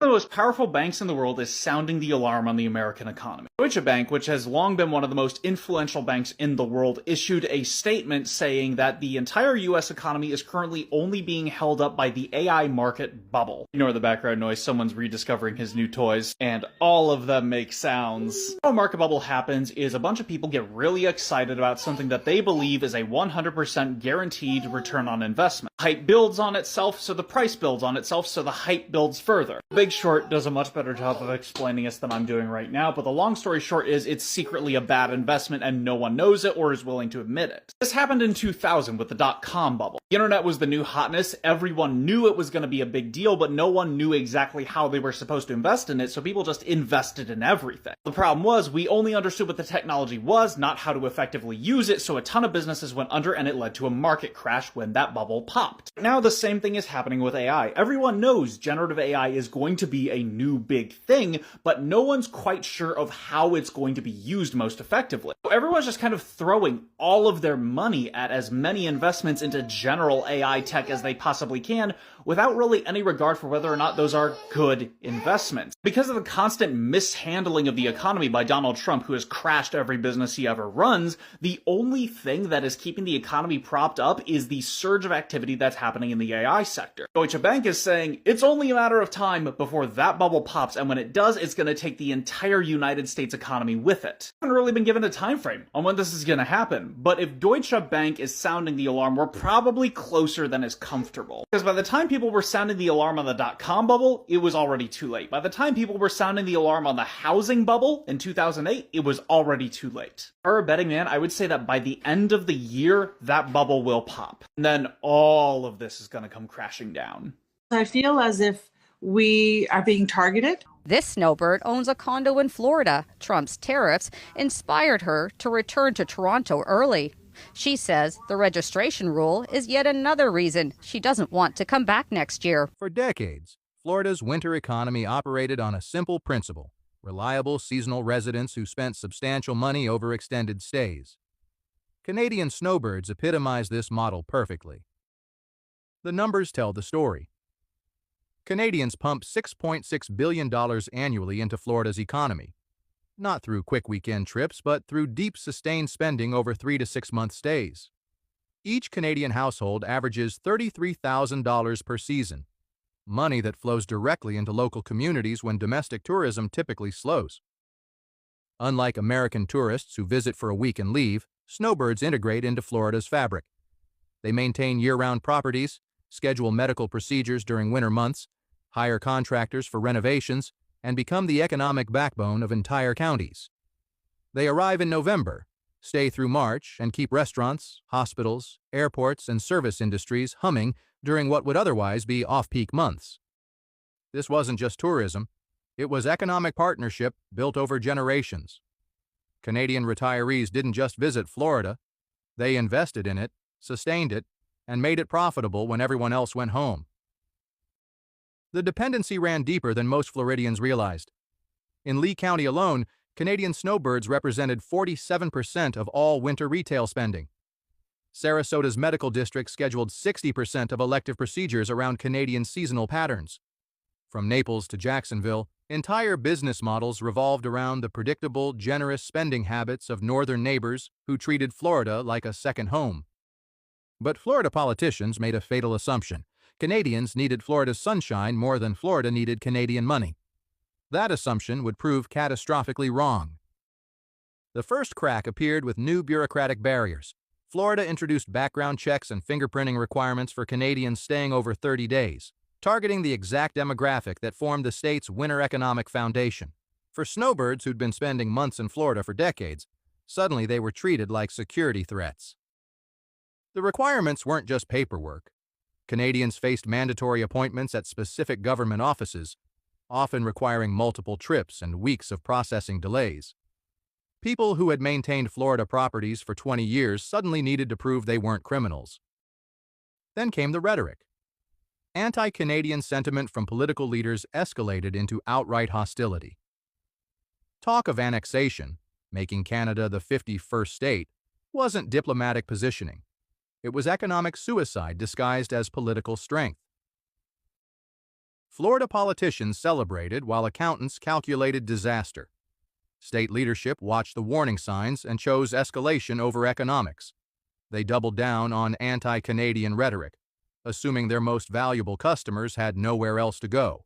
The most powerful banks in the world is sounding the alarm on the American economy. Deutsche Bank, which has long been one of the most influential banks in the world, issued a statement saying that the entire US economy is currently only being held up by the AI market bubble. Ignore the background noise, someone's rediscovering his new toys, and all of them make sounds. How a market bubble happens is a bunch of people get really excited about something that they believe is a 100% guaranteed return on investment. Hype builds on itself, so the price builds on itself, so the hype builds further. Big Short does a much better job of explaining this than I'm doing right now, but the long story short is it's secretly a bad investment and no one knows it or is willing to admit it. This happened in 2000 with the dot-com bubble. The internet was the new hotness, everyone knew it was going to be a big deal, but no one knew exactly how they were supposed to invest in it, so people just invested in everything. The problem was, we only understood what the technology was, not how to effectively use it, so a ton of businesses went under and it led to a market crash when that bubble popped. Now the same thing is happening with AI. Everyone knows generative AI is going to be a new big thing, but no one's quite sure of how it's going to be used most effectively. So everyone's just kind of throwing all of their money at as many investments into general AI tech as they possibly can, without really any regard for whether or not those are good investments. Because of the constant mishandling of the economy by Donald Trump, who has crashed every business he ever runs, the only thing that is keeping the economy propped up is the surge of activity that's happening in the AI sector. Deutsche Bank is saying it's only a matter of time before that bubble pops, and when it does, it's going to take the entire United States economy with it. I haven't really been given a time frame on when this is going to happen, but if Deutsche Bank is sounding the alarm, we're probably closer than is comfortable. Because by the time people were sounding the alarm on the dot-com bubble, it was already too late. By the time people were sounding the alarm on the housing bubble in 2008, it was already too late. For a betting man, I would say that by the end of the year, that bubble will pop. And then all of this is going to come crashing down. I feel as if we are being targeted. This snowbird owns a condo in Florida. Trump's tariffs inspired her to return to Toronto early. She says the registration rule is yet another reason she doesn't want to come back next year. For decades, Florida's winter economy operated on a simple principle: reliable seasonal residents who spent substantial money over extended stays. Canadian snowbirds epitomize this model perfectly. The numbers tell the story. Canadians pump $6.6 billion annually into Florida's economy, not through quick weekend trips, but through deep, sustained spending over 3 to 6 month stays. Each Canadian household averages $33,000 per season, money that flows directly into local communities when domestic tourism typically slows. Unlike American tourists who visit for a week and leave, snowbirds integrate into Florida's fabric. They maintain year-round properties, schedule medical procedures during winter months, hire contractors for renovations, and become the economic backbone of entire counties. They arrive in November, stay through March, and keep restaurants, hospitals, airports, and service industries humming during what would otherwise be off-peak months. This wasn't just tourism, it was economic partnership built over generations. Canadian retirees didn't just visit Florida, they invested in it, sustained it, and made it profitable when everyone else went home. The dependency ran deeper than most Floridians realized. In Lee County alone, Canadian snowbirds represented 47% of all winter retail spending. Sarasota's medical district scheduled 60% of elective procedures around Canadian seasonal patterns. From Naples to Jacksonville, entire business models revolved around the predictable, generous spending habits of northern neighbors who treated Florida like a second home. But Florida politicians made a fatal assumption. Canadians needed Florida's sunshine more than Florida needed Canadian money. That assumption would prove catastrophically wrong. The first crack appeared with new bureaucratic barriers. Florida introduced background checks and fingerprinting requirements for Canadians staying over 30 days, targeting the exact demographic that formed the state's winter economic foundation. For snowbirds who'd been spending months in Florida for decades, suddenly they were treated like security threats. The requirements weren't just paperwork. Canadians faced mandatory appointments at specific government offices, often requiring multiple trips and weeks of processing delays. People who had maintained Florida properties for 20 years suddenly needed to prove they weren't criminals. Then came the rhetoric. Anti-Canadian sentiment from political leaders escalated into outright hostility. Talk of annexation, making Canada the 51st state, wasn't diplomatic positioning. It was economic suicide disguised as political strength. Florida politicians celebrated while accountants calculated disaster. State leadership watched the warning signs and chose escalation over economics. They doubled down on anti-Canadian rhetoric, assuming their most valuable customers had nowhere else to go.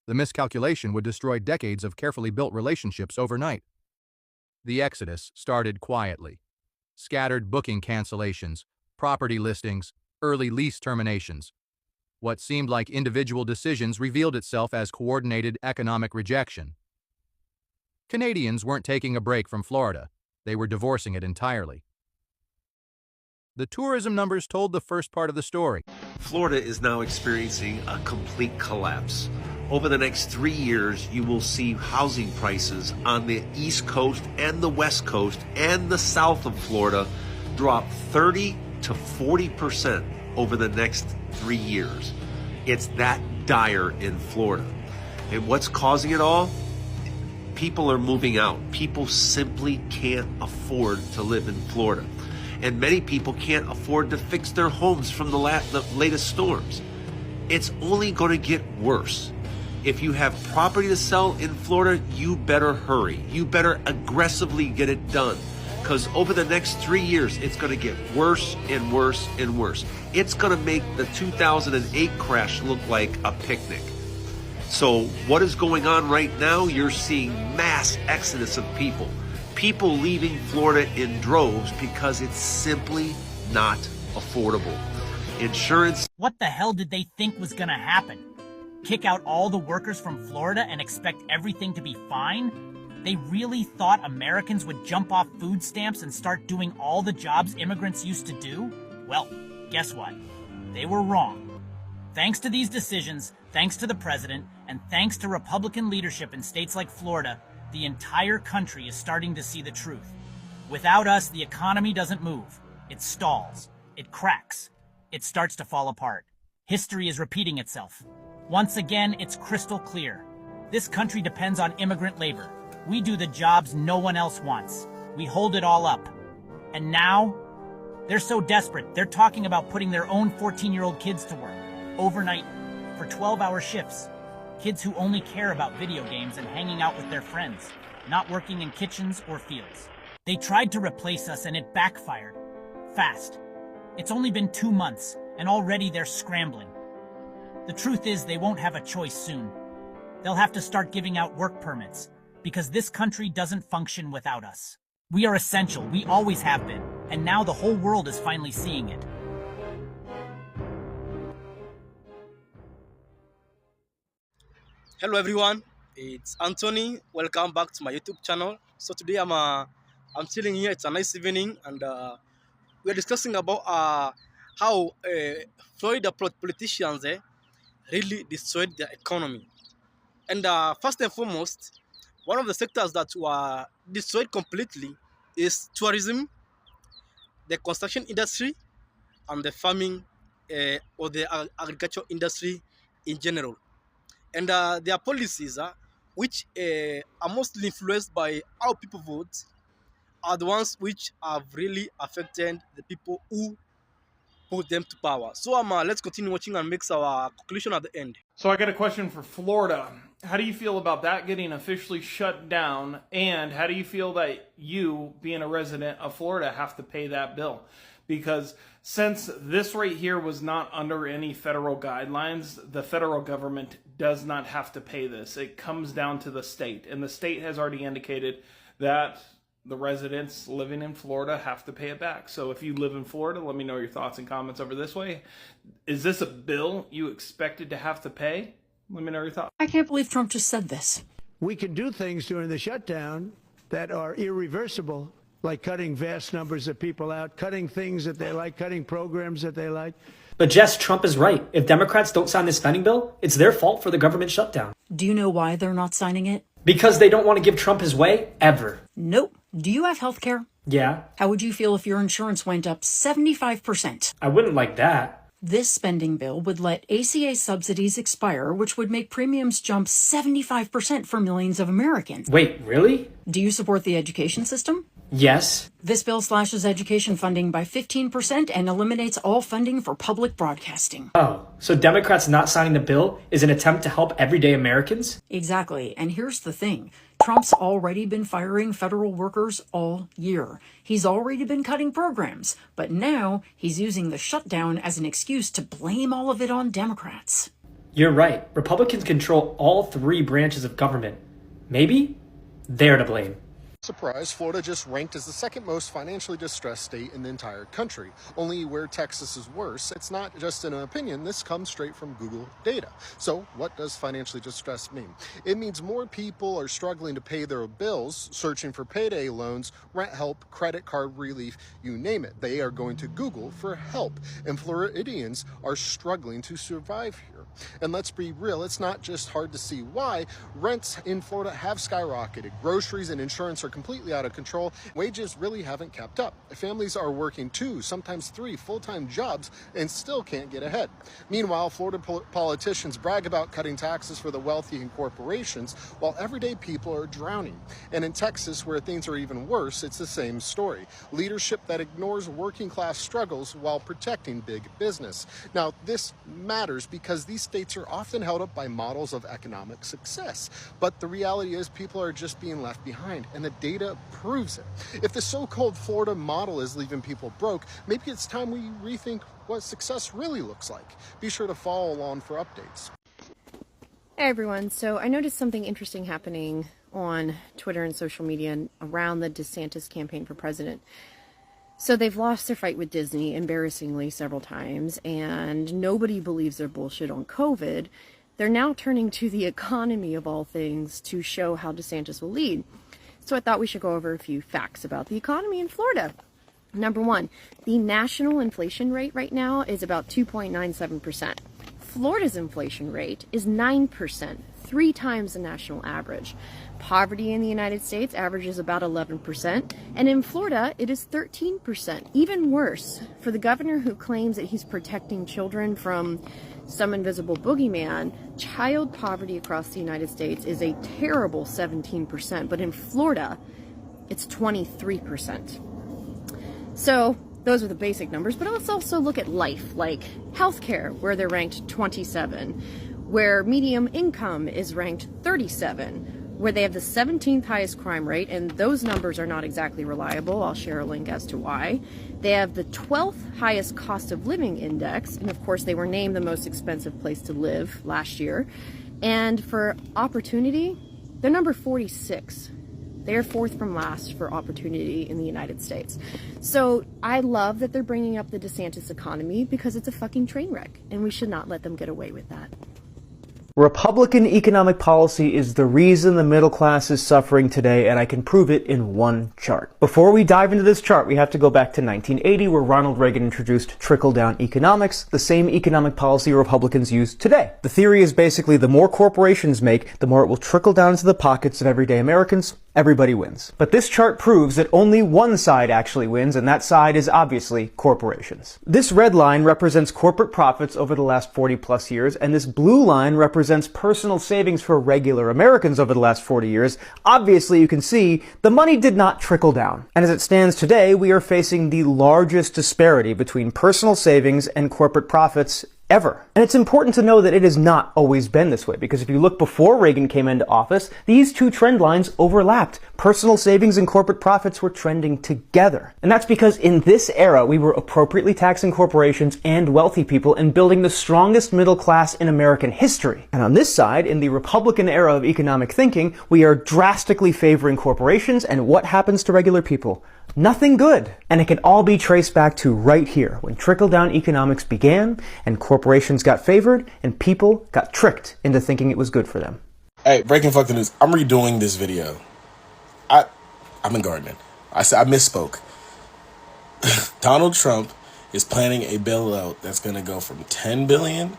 The miscalculation would destroy decades of carefully built relationships overnight. The exodus started quietly. Scattered booking cancellations, property listings, early lease terminations. What seemed like individual decisions revealed itself as coordinated economic rejection. Canadians weren't taking a break from Florida. They were divorcing it entirely. The tourism numbers told the first part of the story. Florida is now experiencing a complete collapse. Over the next 3 years, you will see housing prices on the East Coast and the West Coast and the south of Florida drop 30 to 40% over the next 3 years. It's that dire in Florida. And what's causing it all? People are moving out. People simply can't afford to live in Florida. And many people can't afford to fix their homes from the latest storms. It's only going to get worse. If you have property to sell in Florida, you better hurry. You better aggressively get it done. Because over the next 3 years, it's going to get worse and worse and worse. It's going to make the 2008 crash look like a picnic. So what is going on right now? You're seeing mass exodus of people. People leaving Florida in droves because it's simply not affordable. Insurance. What the hell did they think was gonna happen? Kick out all the workers from Florida and expect everything to be fine? They really thought Americans would jump off food stamps and start doing all the jobs immigrants used to do? Well, guess what? They were wrong. Thanks to these decisions, thanks to the president, and thanks to Republican leadership in states like Florida, the entire country is starting to see the truth. Without us, the economy doesn't move. It stalls. It cracks. It starts to fall apart. History is repeating itself. Once again, it's crystal clear. This country depends on immigrant labor. We do the jobs no one else wants. We hold it all up. And now, they're so desperate, they're talking about putting their own 14-year-old kids to work, overnight, for 12-hour shifts. Kids who only care about video games and hanging out with their friends, not working in kitchens or fields. They tried to replace us and it backfired. Fast. It's only been 2 months, and already they're scrambling. The truth is they won't have a choice soon. They'll have to start giving out work permits, because this country doesn't function without us. We are essential, we always have been, and now the whole world is finally seeing it. Hello everyone, it's Anthony. Welcome back to my YouTube channel. So today I'm chilling here. It's a nice evening, and we're discussing about how Florida politicians really destroyed their economy. And first and foremost, one of the sectors that were destroyed completely is tourism, the construction industry, and the farming or the agricultural industry in general. And their policies, which are mostly influenced by how people vote, are the ones which have really affected the people who put them to power. So let's continue watching and make our conclusion at the end. So I got a question for Florida. How do you feel about that getting officially shut down? And how do you feel that you, being a resident of Florida, have to pay that bill? Because since this right here was not under any federal guidelines, the federal government does not have to pay this. It comes down to the state. And the state has already indicated that the residents living in Florida have to pay it back. So if you live in Florida, let me know your thoughts and comments over this way. Is this a bill you expected to have to pay? Let me know your thoughts. I can't believe Trump just said this. We can do things during the shutdown that are irreversible, like cutting vast numbers of people out, cutting things that they like, cutting programs that they like. But Jess, Trump is right. If Democrats don't sign this spending bill, it's their fault for the government shutdown. Do you know why they're not signing it? Because they don't want to give Trump his way, ever. Nope. Do you have health care? Yeah. How would you feel if your insurance went up 75%? I wouldn't like that. This spending bill would let ACA subsidies expire, which would make premiums jump 75% for millions of Americans. Wait, really? Do you support the education system? Yes. This bill slashes education funding by 15% and eliminates all funding for public broadcasting. Oh, so Democrats not signing the bill is an attempt to help everyday Americans? Exactly. And here's the thing. Trump's already been firing federal workers all year. He's already been cutting programs, but now he's using the shutdown as an excuse to blame all of it on Democrats. You're right. Republicans control all three branches of government. Maybe they're to blame. Surprise, Florida just ranked as the second most financially distressed state in the entire country. Only where Texas is worse. It's not just an opinion, this comes straight from Google data. So what does financially distressed mean? It means more people are struggling to pay their bills, searching for payday loans, rent help, credit card relief, you name it. They are going to Google for help. And Floridians are struggling to survive here. And let's be real, it's not just hard to see why. Rents in Florida have skyrocketed. Groceries and insurance are completely out of control. Wages really haven't kept up. Families are working 2, sometimes 3 full-time jobs and still can't get ahead. Meanwhile, Florida politicians brag about cutting taxes for the wealthy and corporations while everyday people are drowning. And in Texas, where things are even worse, it's the same story. Leadership that ignores working class struggles while protecting big business. Now, this matters because these states are often held up by models of economic success. But the reality is people are just being left behind, and the data proves it. If the so-called Florida model is leaving people broke, maybe it's time we rethink what success really looks like. Be sure to follow along for updates. Hey everyone, so I noticed something interesting happening on Twitter and social media around the DeSantis campaign for president. So they've lost their fight with Disney, embarrassingly, several times, and nobody believes their bullshit on COVID. They're now turning to the economy, of all things, to show how DeSantis will lead. So I thought we should go over a few facts about the economy in Florida. Number one, the national inflation rate right now is about 2.97%. Florida's inflation rate is 9%, 3 times the national average. Poverty in the United States averages about 11%, and in Florida, it is 13%. Even worse, for the governor who claims that he's protecting children from some invisible boogeyman, child poverty across the United States is a terrible 17%, but in Florida, it's 23%. So those are the basic numbers, but let's also look at life, like healthcare, where they're ranked 27, where medium income is ranked 37, where they have the 17th highest crime rate, and those numbers are not exactly reliable. I'll share a link as to why. They have the 12th highest cost of living index, and of course they were named the most expensive place to live last year. And for opportunity, they're number 46. They're 4th from last for opportunity in the United States. So I love that they're bringing up the DeSantis economy because it's a fucking train wreck, and we should not let them get away with that. Republican economic policy is the reason the middle class is suffering today, and I can prove it in one chart. Before we dive into this chart, we have to go back to 1980, where Ronald Reagan introduced trickle-down economics, the same economic policy Republicans use today. The theory is basically the more corporations make, the more it will trickle down into the pockets of everyday Americans. Everybody wins. But this chart proves that only one side actually wins, and that side is obviously corporations. This red line represents corporate profits over the last 40 plus years, and this blue line represents personal savings for regular Americans over the last 40 years. Obviously, you can see the money did not trickle down. And as it stands today, we are facing the largest disparity between personal savings and corporate profits ever. And it's important to know that it has not always been this way, because if you look before Reagan came into office, these two trend lines overlapped. Personal savings and corporate profits were trending together. And that's because in this era, we were appropriately taxing corporations and wealthy people and building the strongest middle class in American history. And on this side, in the Republican era of economic thinking, we are drastically favoring corporations, and what happens to regular people? Nothing good. And it can all be traced back to right here, when trickle-down economics began and corporations got favored and people got tricked into thinking it was good for them. Hey, breaking fucking news. I'm redoing this video. I'm in gardening. I misspoke. Donald Trump is planning a bailout that's going to go from $10 billion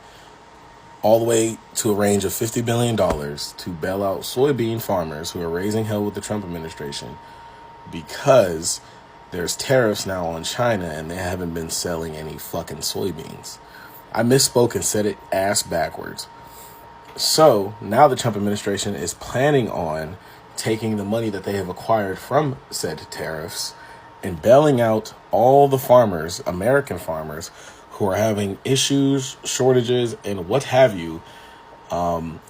all the way to a range of $50 billion to bail out soybean farmers who are raising hell with the Trump administration, because there's tariffs now on China and they haven't been selling any fucking soybeans. I misspoke and said it ass backwards. So now the Trump administration is planning on taking the money that they have acquired from said tariffs and bailing out all the farmers, American farmers, who are having issues, shortages, and what have you,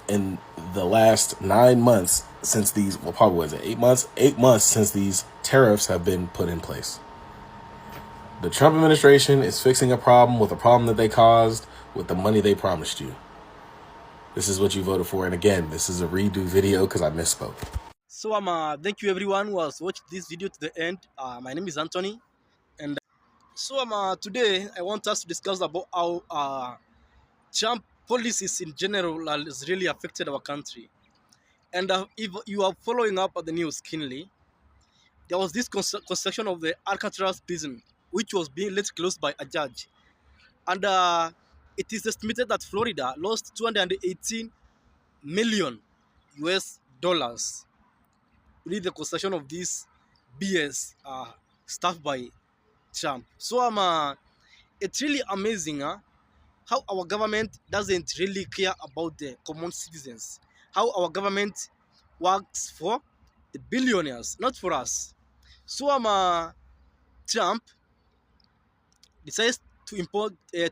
in the last 9 months since these, well, probably was it 8 months? 8 months since these tariffs have been put in place. The Trump administration is fixing a problem with a problem that they caused with the money they promised you. This is what you voted for. And again, this is a redo video because I misspoke. So thank you everyone who has watched this video to the end. My name is Anthony, and today I want us to discuss about how Trump policies in general has really affected our country. And if you are following up on the news keenly, there was this construction of the Alcatraz prison, which was being let closed by a judge. And it is estimated that Florida lost 218 million US dollars with the construction of this BS staffed by Trump. So it's really amazing how our government doesn't really care about the common citizens. How our government works for the billionaires, not for us. So Trump decides to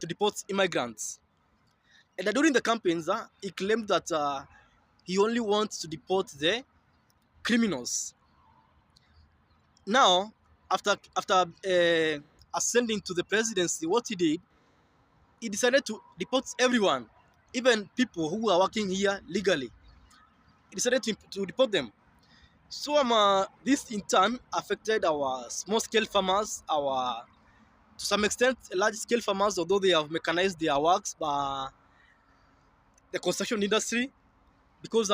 deport immigrants, and during the campaigns, he claimed that he only wants to deport the criminals. Now, after ascending to the presidency, what he decided to deport everyone, even people who are working here legally. He decided to deport them. So this in turn affected our small-scale farmers, our to some extent large-scale farmers, although they have mechanized their works, but the construction industry, because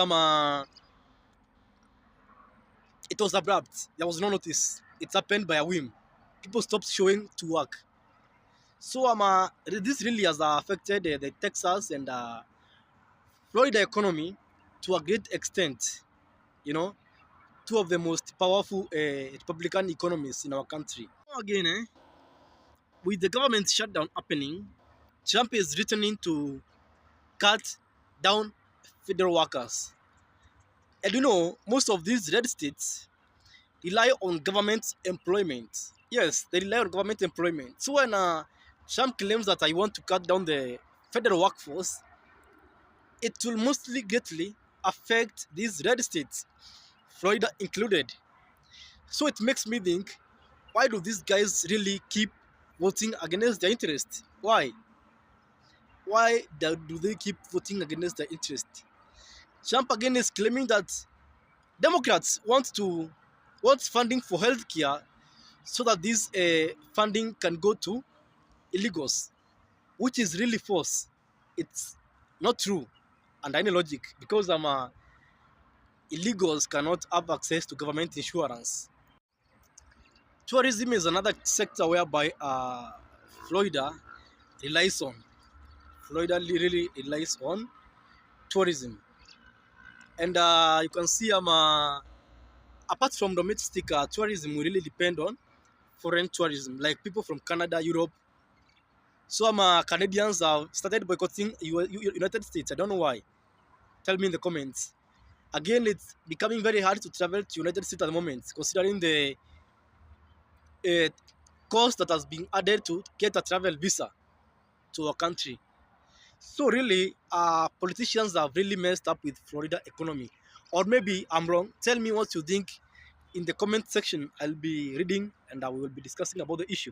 it was abrupt. There was no notice. It happened by a whim. People stopped showing to work. So this really has affected the Texas and Florida economy to a great extent. You know, two of the most powerful Republican economies in our country. Again, with the government shutdown happening, Trump is returning to cut down federal workers. And most of these red states rely on government employment. Yes, they rely on government employment. So when Trump claims that I want to cut down the federal workforce, it will mostly greatly affect these red states, Florida included. So it makes me think, why do these guys really keep voting against their interest? Why? Why do they keep voting against their interest? Trump again is claiming that Democrats want funding for healthcare so that this funding can go to illegals, which is really false. It's not true under any logic because illegals cannot have access to government insurance. Tourism is another sector whereby Florida relies on. Florida really relies on tourism. And you can see apart from domestic tourism, we really depend on foreign tourism, like people from Canada, Europe. So Canadians have started boycotting United States. I don't know why. Tell me in the comments. Again, it's becoming very hard to travel to United States at the moment, considering the cost that has been added to get a travel visa to our country. So really, politicians have really messed up with Florida economy. Or maybe I'm wrong. Tell me what you think in the comment section. I'll be reading and I will be discussing about the issue.